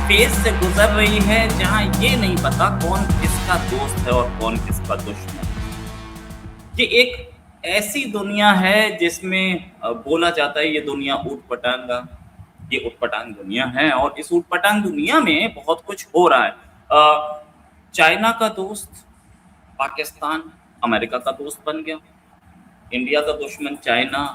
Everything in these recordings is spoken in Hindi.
फेज से गुजर रही है जहां ये नहीं पता कौन किसका दोस्त है और कौन किसका दुश्मन। ये एक ऐसी दुनिया है जिसमें बोला जाता है ये दुनिया ऊट-पटांगा, ये ऊट-पटांग दुनिया है और इस ऊट-पटांग दुनिया में बहुत कुछ हो रहा है। चाइना का दोस्त पाकिस्तान अमेरिका का दोस्त बन गया। इंडिया का दुश्मन चाइना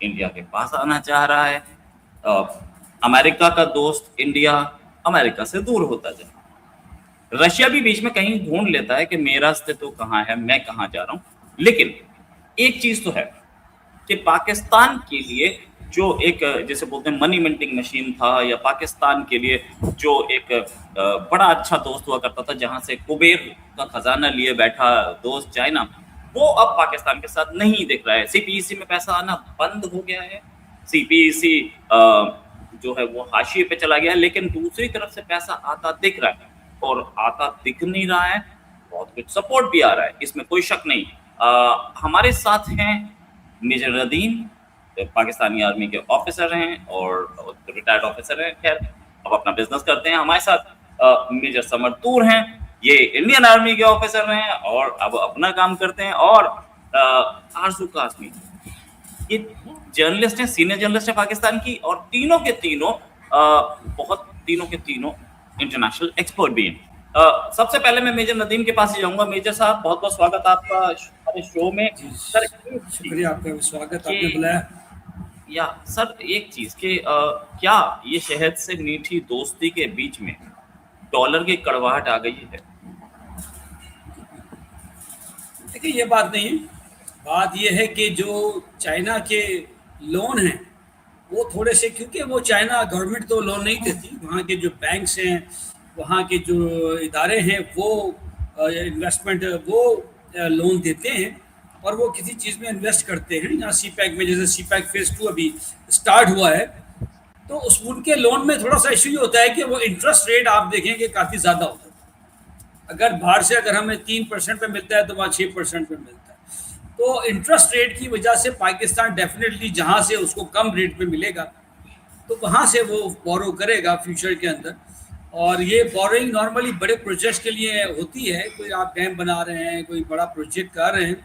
इंडिया के पास आना चाह रहा है। अमेरिका का दोस्त इंडिया अमेरिका से दूर होता जा रहा है। रशिया भी बीच में कहीं ढूंढ लेता है कि मेरा अस्तित्व कहाँ है, मैं कहाँ जा रहा हूँ। लेकिन एक चीज तो है कि पाकिस्तान के लिए जो एक जैसे बोलते हैं मनी मिंटिंग मशीन था, या पाकिस्तान के लिए जो एक बड़ा अच्छा दोस्त हुआ करता था, जहां से कुबेर का खजाना लिए बैठा दोस्त चाइना, वो अब पाकिस्तान के साथ नहीं दिख रहा है। सीपीईसी में पैसा आना बंद हो गया है। सीपीईसी जो है वो हाशिए पे चला गया है, लेकिन दूसरी तरफ से पैसा आता दिख रहा है, और आता दिख नहीं रहा है, बहुत कुछ सपोर्ट भी आ रहा है, इसमें कोई शक नहीं। हमारे साथ हैं मेजर नदीम, पाकिस्तानी आर्मी के ऑफिसर हैं और रिटायर्ड ऑफिसर हैं, खैर अब अपना बिजनेस करते हैं। हमारे साथ मेजर समर तूर हैं, ये इंडियन आर्मी के ऑफिसर हैं और अब अपना काम करते हैं। और आरजू कासमी, ये जर्नलिस्ट हैं, सीनियर जर्नलिस्ट है पाकिस्तान की, और तीनों के तीनों इंटरनेशनल एक्सपर्ट भी हैं। सबसे पहले मैं मेजर नदीम के पास ही जाऊंगा। मेजर साहब, बहुत बहुत स्वागत आपका हमारे शो में। सर, शुक्रिया आपका भी, स्वागत, आपने बुलाया। या सर, एक चीज कि क्या ये शहद से मीठी दोस्ती के बीच में डॉलर की कड़वाहट आ गई है? देखिए, ये बात नहीं है। बात ये है कि जो चाइना के लोन हैं वो थोड़े से, क्योंकि वो चाइना गवर्नमेंट तो लोन नहीं देती, वहाँ के जो बैंक्स हैं, वहाँ के जो इदारे हैं, वो इन्वेस्टमेंट वो लोन देते हैं और वो किसी चीज़ में इन्वेस्ट करते हैं। यहाँ सीपैक में, जैसे सीपैक फेज़ 2 अभी स्टार्ट हुआ है, तो उस उनके लोन में थोड़ा सा इशू ये होता है कि वो इंटरेस्ट रेट आप देखेंगे काफ़ी ज़्यादा होता है। अगर बाहर से अगर हमें 3% पे मिलता है तो वहाँ 6% पे मिलता है। तो इंटरेस्ट रेट की वजह से पाकिस्तान डेफिनेटली जहाँ से उसको कम रेट पे मिलेगा तो वहाँ से वो बोरो करेगा फ्यूचर के अंदर। और ये बोरोइंग नॉर्मली बड़े प्रोजेक्ट्स के लिए होती है। कोई आप डैम बना रहे हैं, कोई बड़ा प्रोजेक्ट कर रहे हैं,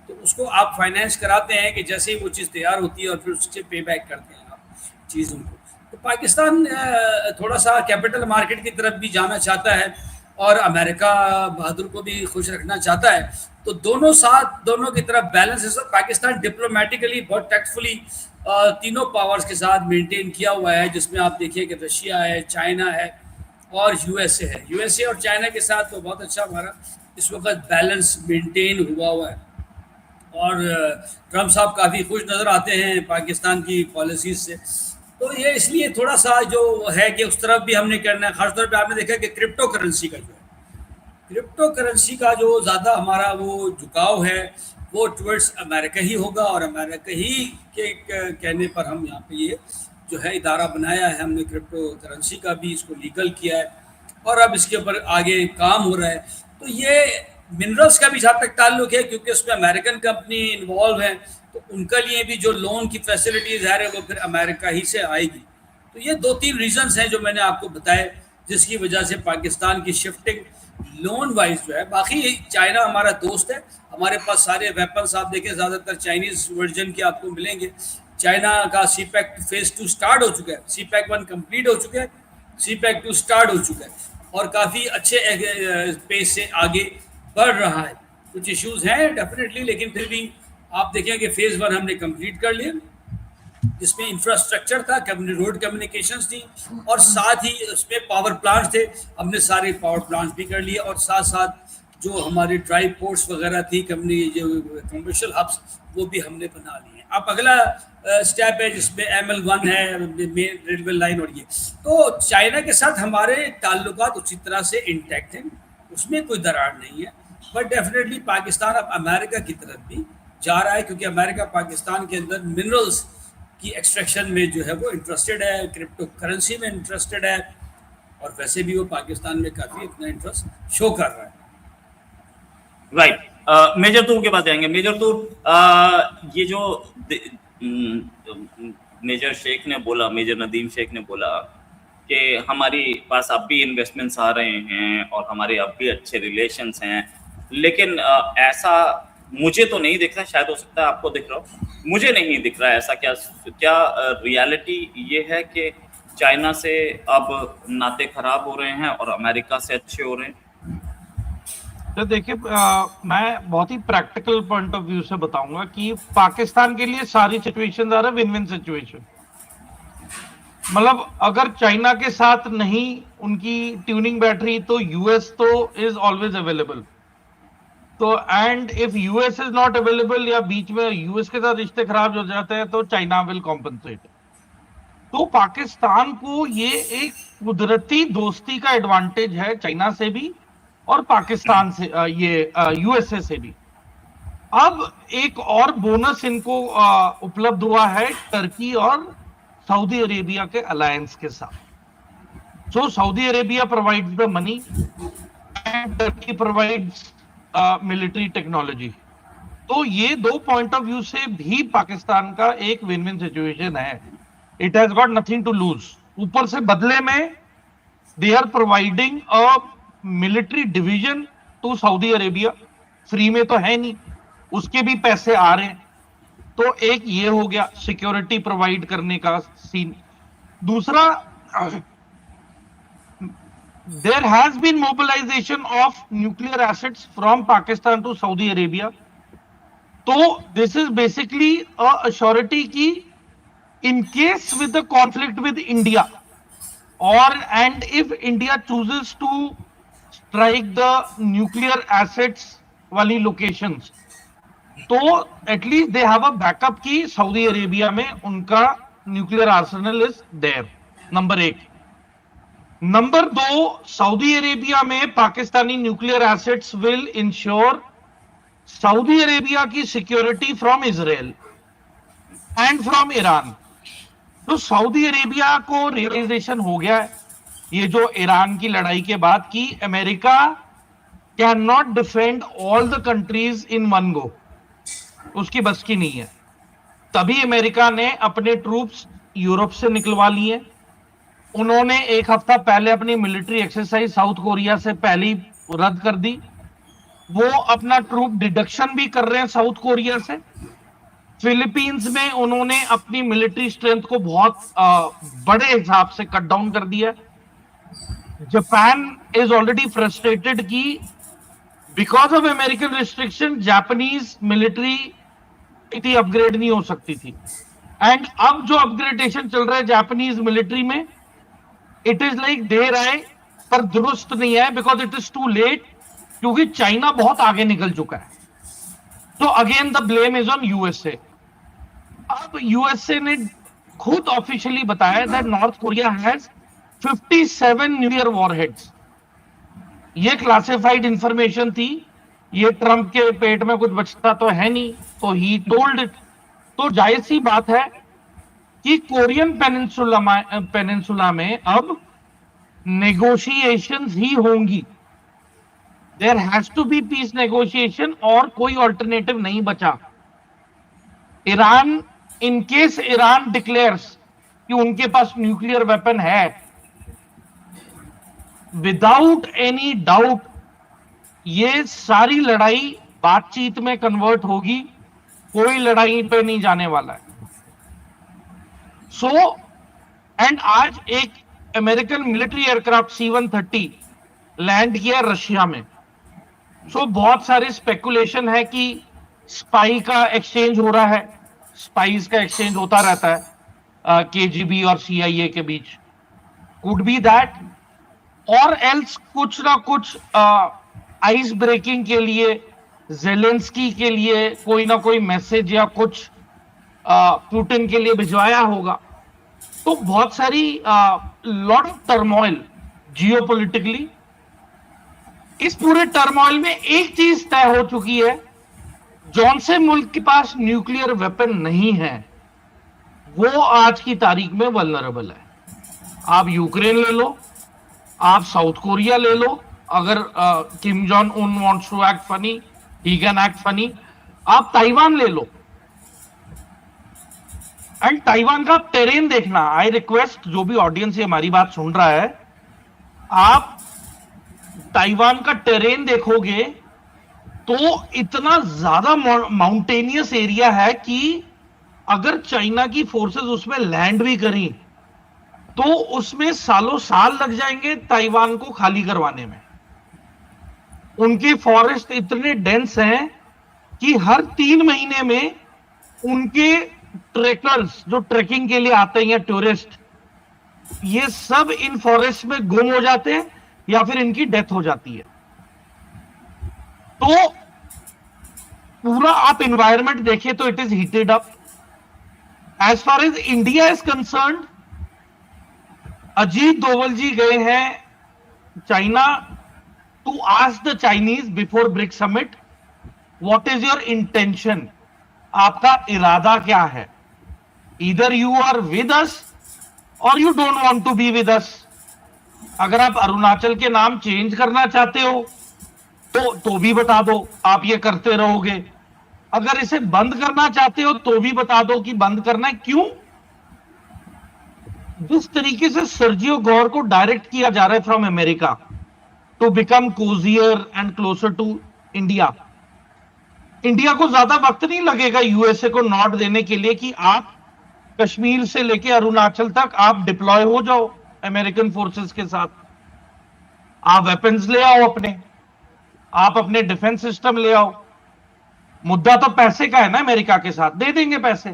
तो उसको आप फाइनेंस कराते हैं कि जैसे ही वो चीज़ तैयार होती है और फिर उससे पे बैक करते हैं आप चीज़ों को। तो पाकिस्तान थोड़ा सा कैपिटल मार्केट की तरफ भी जाना चाहता है और अमेरिका बहादुर को भी खुश रखना चाहता है। तो दोनों साथ, दोनों की तरफ बैलेंस है। पाकिस्तान डिप्लोमेटिकली बहुत टैक्टफुली तीनों पावर्स के साथ मेंटेन किया हुआ है, जिसमें आप देखिए कि रशिया है, चाइना है और यूएसए है। यूएसए और चाइना के साथ तो बहुत अच्छा हमारा इस वक्त बैलेंस मेंटेन हुआ है। और ट्रम्प साहब काफ़ी खुश नज़र आते हैं पाकिस्तान की पॉलिसीज से। तो ये इसलिए थोड़ा सा जो है कि उस तरफ भी हमने करना है। खासतौर पे आपने देखा कि क्रिप्टो करेंसी का जो है, क्रिप्टो करेंसी का जो ज़्यादा हमारा वो झुकाव है वो टुवर्ड्स अमेरिका ही होगा। और अमेरिका ही के कहने पर हम यहाँ पे ये जो है इदारा बनाया है हमने, क्रिप्टो करेंसी का भी इसको लीगल किया है और अब इसके ऊपर आगे काम हो रहा है। तो ये मिनरल्स का भी जहाँ तक ताल्लुक है, क्योंकि उसमें अमेरिकन कंपनी इन्वॉल्व है, तो उनका लिए भी जो लोन की फैसिलिटीज है वो फिर अमेरिका ही से आएगी। तो ये 2-3 रीजंस हैं जो मैंने आपको बताए, जिसकी वजह से पाकिस्तान की शिफ्टिंग लोन वाइज जो है। बाकी चाइना हमारा दोस्त है, हमारे पास सारे वेपन्स आप देखें ज़्यादातर चाइनीज़ वर्जन के आपको मिलेंगे। चाइना का सीपैक फेज़ 2 स्टार्ट हो चुका है, सीपैक 1 कंप्लीट हो चुका है, सीपैक 2 स्टार्ट हो चुका है और काफ़ी अच्छे पेस से आगे बढ़ रहा है। कुछ इश्यूज हैं डेफिनेटली, लेकिन फिर भी आप देखें कि फेज़ 1 हमने कंप्लीट कर लिया, जिसमें इंफ्रास्ट्रक्चर था, रोड कम्युनिकेशंस थी और साथ ही उसमें पावर प्लांट्स थे, हमने सारे पावर प्लांट्स भी कर लिए। और साथ साथ जो हमारे ड्राइव पोर्ट्स वगैरह थी, जो कमर्शियल हब्स, वो भी हमने बना लिए। अब अगला स्टेप है जिसमें ML1 है, मेन रेलवे लाइन। और ये तो चाइना के साथ हमारे ताल्लुकात उसी तरह से इंटैक्ट हैं, उसमें कोई दरार नहीं है। बट डेफिनेटली पाकिस्तान अब अमेरिका की तरफ भी जा रहा है, क्योंकि अमेरिका पाकिस्तान के अंदर मिनरल्स की एक्सट्रैक्शन में जो है वो इंटरेस्टेड है, क्रिप्टो करेंसी में इंटरेस्टेड है, और वैसे भी वो पाकिस्तान में काफ़ी अपना इंटरेस्ट शो कर रहा है। राइट। मेजर तूर के पास जाएंगे। मेजर तूर, ये जो मेजर शेख ने बोला, मेजर नदीम शेख ने बोला कि हमारी पास अब भी इन्वेस्टमेंट्स आ रहे हैं और हमारे अब भी अच्छे रिलेशंस हैं, लेकिन ऐसा मुझे तो नहीं दिख रहा, शायद हो सकता है आपको दिख रहा हो, मुझे नहीं दिख रहा है ऐसा। क्या क्या रियलिटी ये है कि चाइना से अब नाते खराब हो रहे हैं और अमेरिका से अच्छे हो रहे हैं? तो देखिए, मैं बहुत ही प्रैक्टिकल पॉइंट ऑफ व्यू से बताऊंगा कि पाकिस्तान के लिए सारी सिचुएशन आ रहा है विन विन सिचुएशन। मतलब अगर चाइना के साथ नहीं उनकी ट्यूनिंग बैठ रही तो यूएस तो इज ऑलवेज अवेलेबल। तो and if US is not available या बीच में यूएस के साथ रिश्ते खराब हो जाते हैं तो चाइना विल कॉम्पनसेट। तो पाकिस्तान को ये एक कुदरती दोस्ती का एडवांटेज है चाइना से भी और पाकिस्तान से, ये यूएसए से भी। अब एक और बोनस इनको उपलब्ध हुआ है टर्की और सऊदी अरेबिया के अलायंस के साथ। So Saudi Arabia provides the money and Turkey provides military technology. तो ये दो पॉइंट ऑफ व्यू से भी पाकिस्तान का एक विन विन सिचुएशन है। It has got nothing to lose. ऊपर से बदले में they are providing a military division to Saudi Arabia. Free में तो है नहीं, उसके भी पैसे आ रहे हैं। तो एक ये हो गया सिक्योरिटी प्रोवाइड करने का सीन। दूसरा, there has been mobilisation of nuclear assets from Pakistan to Saudi Arabia. तो this is basically a assurity की in case with the conflict with India और and if India chooses to strike the nuclear assets वाली लोकेशंस, तो at least they have a backup की सऊदी अरेबिया में उनका nuclear arsenal is there. Number एक। नंबर दो, सऊदी अरेबिया में Pakistani nuclear assets will ensure Saudi Arabia की security from Israel and from Iran. तो सऊदी अरेबिया को रियलाइजेशन हो गया है ये जो ईरान की लड़ाई के बाद की America can not defend all the countries in one go, उसकी बस की नहीं है। तभी अमेरिका ने अपने ट्रूप्स यूरोप से निकलवा लिए। उन्होंने एक हफ्ता पहले अपनी मिलिट्री एक्सरसाइज साउथ कोरिया से पहले रद्द कर दी। वो अपना ट्रूप डिडक्शन भी कर रहे हैं साउथ कोरिया से। फिलीपींस में उन्होंने अपनी मिलिट्री स्ट्रेंथ को बहुत बड़े हिसाब से कट डाउन कर दिया। जापान इज ऑलरेडी फ्रस्ट्रेटेड की because of American restriction Japanese military इतनी अपग्रेड नहीं हो सकती थी। एंड अब जो अपग्रेडेशन चल रहा है जापानीज मिलिट्री में, इट इज लाइक देर आए पर दुरुस्त नहीं है because it is too late, क्योंकि चाइना बहुत आगे निकल चुका है। तो again the blame is on USA. अब यूएसए ने खुद ऑफिशियली बताया that North Korea has 57 nuclear warheads. ये क्लासिफाइड इंफॉर्मेशन थी, ये ट्रंप के पेट में कुछ बचता तो है नहीं, तो ही टोल्ड इट। तो जाहिर सी बात है कि कोरियन पेनिनसुला में अब नेगोशिएशंस ही होंगी। There has to be peace negotiation और कोई ऑल्टरनेटिव नहीं बचा। Iran, in case Iran declares कि उनके पास न्यूक्लियर वेपन है, विदाउट एनी डाउट ये सारी लड़ाई बातचीत में कन्वर्ट होगी, कोई लड़ाई पे नहीं जाने वाला है। सो एंड आज एक American military aircraft C-130 land किया रशिया में। सो बहुत सारे स्पेकुलेशन है कि स्पाई का एक्सचेंज हो रहा है, स्पाइस का एक्सचेंज होता रहता है KGB और CIA के बीच। कुड बी दैट और एल्स कुछ ना कुछ आइस ब्रेकिंग के लिए जेलेंस्की के लिए कोई ना कोई मैसेज या कुछ पुतिन के लिए भिजवाया होगा। तो बहुत सारी लॉट ऑफ टर्मोइल जियोपॉलिटिकली। इस पूरे टर्मोइल में एक चीज तय हो चुकी है, जौन से मुल्क के पास न्यूक्लियर वेपन नहीं है वो आज की तारीख में वल्नरेबल है। आप यूक्रेन ले लो, आप साउथ कोरिया ले लो, अगर Kim Jong Un wants to act funny he can act funny. आप ताइवान ले लो, एंड ताइवान का टेरेन देखना, आई रिक्वेस्ट जो भी ऑडियंस ये हमारी बात सुन रहा है, आप ताइवान का टेरेन देखोगे तो इतना ज्यादा माउंटेनियस एरिया है कि अगर चाइना की फोर्सेस उसमें लैंड भी करी तो उसमें सालों साल लग जाएंगे ताइवान को खाली करवाने में। उनके फॉरेस्ट इतने डेंस हैं कि हर 3 महीने में उनके ट्रेकर्स जो ट्रेकिंग के लिए आते हैं या टूरिस्ट, ये सब इन फॉरेस्ट में गुम हो जाते हैं या फिर इनकी डेथ हो जाती है। तो पूरा आप एनवायरमेंट देखें तो it is heated up. As far as India is concerned, Ajit Doval ji गए हैं China to ask the Chinese before BRICS summit, what is your intention, आपका इरादा क्या है, इधर यू आर विद अस और you don't want to be with us. अगर आप अरुणाचल के नाम चेंज करना चाहते हो तो भी बता दो, आप ये करते रहोगे। अगर इसे बंद करना चाहते हो तो भी बता दो कि बंद करना है। क्यों? जिस तरीके से सर्जियो गौर को डायरेक्ट किया जा रहा है from America to become cosier and closer to India, India को ज्यादा वक्त नहीं लगेगा यूएसए को नॉट देने के लिए कि आप कश्मीर से लेके अरुणाचल तक आप डिप्लॉय हो जाओ अमेरिकन फोर्सेस के साथ। आप वेपन्स ले आओ अपने, आप अपने डिफेंस सिस्टम ले आओ। मुद्दा तो पैसे का है ना, अमेरिका के साथ दे देंगे पैसे।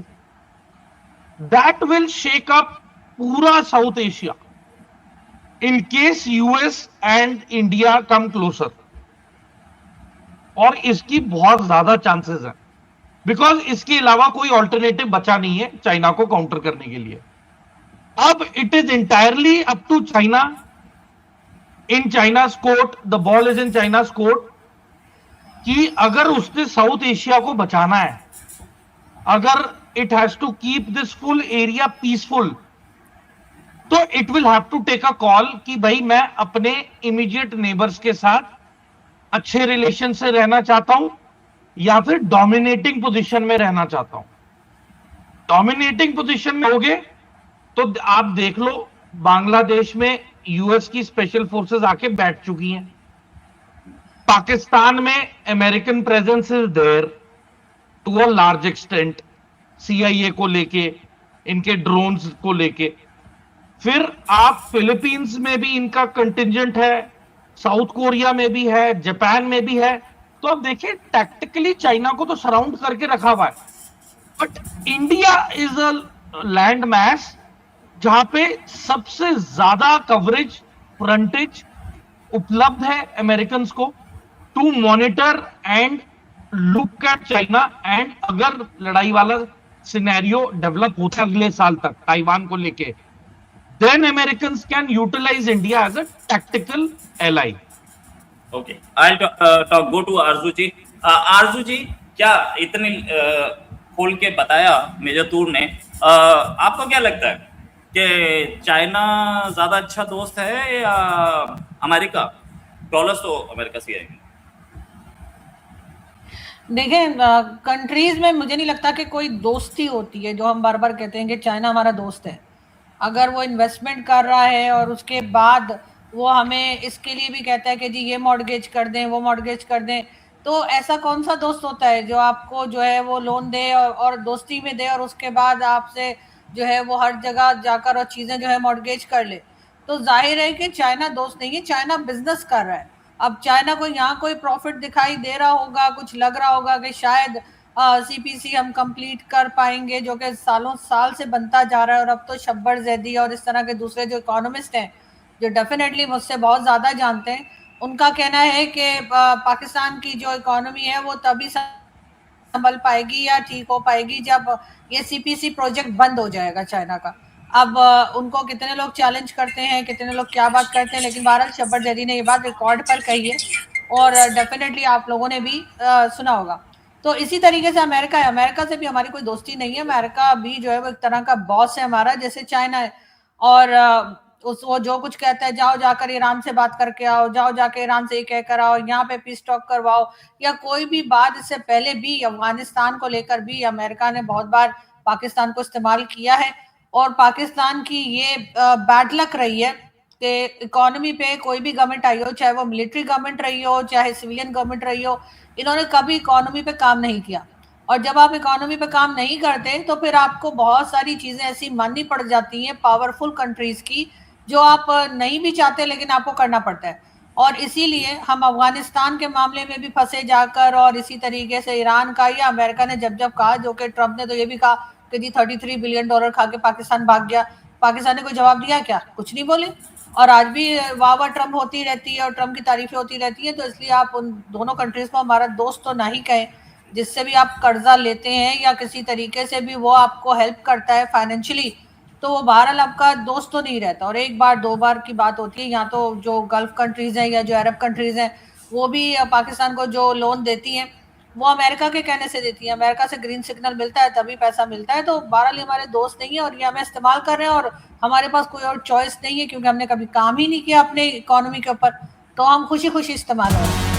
दैट विल शेक अप पूरा south Asia in case US and India come closer, और इसकी बहुत ज्यादा चांसेस है बिकॉज इसके अलावा कोई ऑल्टरनेटिव बचा नहीं है चाइना को काउंटर करने के लिए। अब it is entirely up to China, in China's court, the ball is in China's court, कि अगर उसने साउथ एशिया को बचाना है, अगर it has to keep this full area peaceful, तो it will have to take a call कि भाई मैं अपने इमीडिएट नेबर्स के साथ अच्छे रिलेशन से रहना चाहता हूं या फिर डोमिनेटिंग पोजीशन में रहना चाहता हूं। डोमिनेटिंग पोजीशन में होगे तो आप देख लो बांग्लादेश में यूएस की स्पेशल फोर्सेस आके बैठ चुकी हैं। पाकिस्तान में American presence is there to a large extent, CIA को लेके, इनके ड्रोन्स को लेके। फिर आप फिलीपींस में भी इनका कंटिंजेंट है, साउथ कोरिया में भी है, जापान में भी है। तो अब देखिए टैक्टिकली चाइना को तो सराउंड करके रखा हुआ है, but India is a land mass जहां पे सबसे ज्यादा कवरेज, फ्रंटेज उपलब्ध है अमेरिकन को to monitor and look at China. And अगर लड़ाई वाला सिनेरियो डेवलप होता है अगले साल तक ताइवान को लेके, then Americans can utilize India as a tactical ally. Okay, I'll go to आरजू जी। आरजू जी, क्या इतने खोल के बताया मेजर तूर ने, आपको क्या लगता है कि चाइना ज्यादा अच्छा दोस्त है या अमेरिका? डॉलर्स तो अमेरिका से आएंगे। देखें, कंट्रीज में मुझे नहीं लगता कि कोई दोस्ती होती है जो हम बार बार कहते हैं कि चाइना हमारा दोस्त है। अगर वो इन्वेस्टमेंट कर रहा है और उसके बाद वो हमें इसके लिए भी कहता है कि जी ये मॉर्गेज कर दें, वो मॉर्गेज कर दें, तो ऐसा कौन सा दोस्त होता है जो आपको जो है वो लोन दे और दोस्ती में दे और उसके बाद आपसे जो है वो हर जगह जाकर और चीज़ें जो है मॉर्गेज कर ले। तो जाहिर है कि चाइना दोस्त नहीं है, चाइना बिजनेस कर रहा है। अब चाइना को यहाँ कोई प्रॉफिट दिखाई दे रहा होगा, कुछ लग रहा होगा कि शायद सीपीसी हम कंप्लीट कर पाएंगे, जो कि सालों साल से बनता जा रहा है। और अब तो शब्बर जैदी और इस तरह के दूसरे जो इकोनॉमिस्ट हैं जो डेफिनेटली मुझसे बहुत ज़्यादा जानते हैं, उनका कहना है कि पाकिस्तान की जो इकोनॉमी है वो तभी संभल पाएगी या ठीक हो पाएगी जब ये सीपीसी प्रोजेक्ट बंद हो जाएगा चाइना का। अब उनको कितने लोग चैलेंज करते हैं, कितने लोग क्या बात करते हैं, लेकिन बहरहाल शब्बर जैदी ने ये बात रिकॉर्ड पर कही है और डेफिनेटली आप लोगों ने भी सुना होगा। तो इसी तरीके से अमेरिका है, अमेरिका से भी हमारी कोई दोस्ती नहीं है। अमेरिका भी जो है वो एक तरह का बॉस है हमारा, जैसे चाइना है। और वो जो कुछ कहता है, जाओ जाकर ईरान से बात करके आओ, जाओ जाकर ईरान से ये कह कर आओ, यहाँ पे पीस टॉक करवाओ, या कोई भी बात। इससे पहले भी अफगानिस्तान को लेकर भी अमेरिका ने बहुत बार पाकिस्तान को इस्तेमाल किया है। और पाकिस्तान की ये बैड लक रही है कि इकोनॉमी पे कोई भी गवर्नमेंट आई हो, चाहे वो मिलिट्री गवर्नमेंट रही हो, चाहे सिविलियन गवर्नमेंट रही हो, इन्होंने कभी इकोनॉमी पे काम नहीं किया। और जब आप इकोनॉमी पे काम नहीं करते तो फिर आपको बहुत सारी चीजें ऐसी माननी पड़ जाती हैं पावरफुल कंट्रीज की, जो आप नहीं भी चाहते लेकिन आपको करना पड़ता है। और इसीलिए हम अफगानिस्तान के मामले में भी फंसे जाकर, और इसी तरीके से ईरान का या अमेरिका ने जब जब कहा, जो कि ट्रम्प ने तो ये भी कहा कि जी $33 बिलियन खा के पाकिस्तान भाग गया, पाकिस्तान ने कोई जवाब दिया क्या? कुछ नहीं बोले। और आज भी वाह ट्रम्प होती रहती है और ट्रम्प की तारीफें होती रहती है। तो इसलिए आप उन दोनों कंट्रीज को हमारा दोस्त तो ना ही कहें, जिससे भी आप कर्जा लेते हैं या किसी तरीके से भी वो आपको हेल्प करता है फाइनेंशियली, तो वो बहरहाल आपका दोस्त तो नहीं रहता। और एक बार दो बार की बात होती है। यहाँ तो जो गल्फ कंट्रीज हैं या जो अरब कंट्रीज हैं, वो भी पाकिस्तान को जो लोन देती हैं वो अमेरिका के कहने से देती है, अमेरिका से ग्रीन सिग्नल मिलता है तभी पैसा मिलता है। तो बहरहाल हमारे दोस्त नहीं है और ये हमें इस्तेमाल कर रहे हैं, और हमारे पास कोई और चॉइस नहीं है, क्योंकि हमने कभी काम ही नहीं किया अपने इकोनॉमी के ऊपर, तो हम खुशी खुशी इस्तेमाल हो रहे हैं।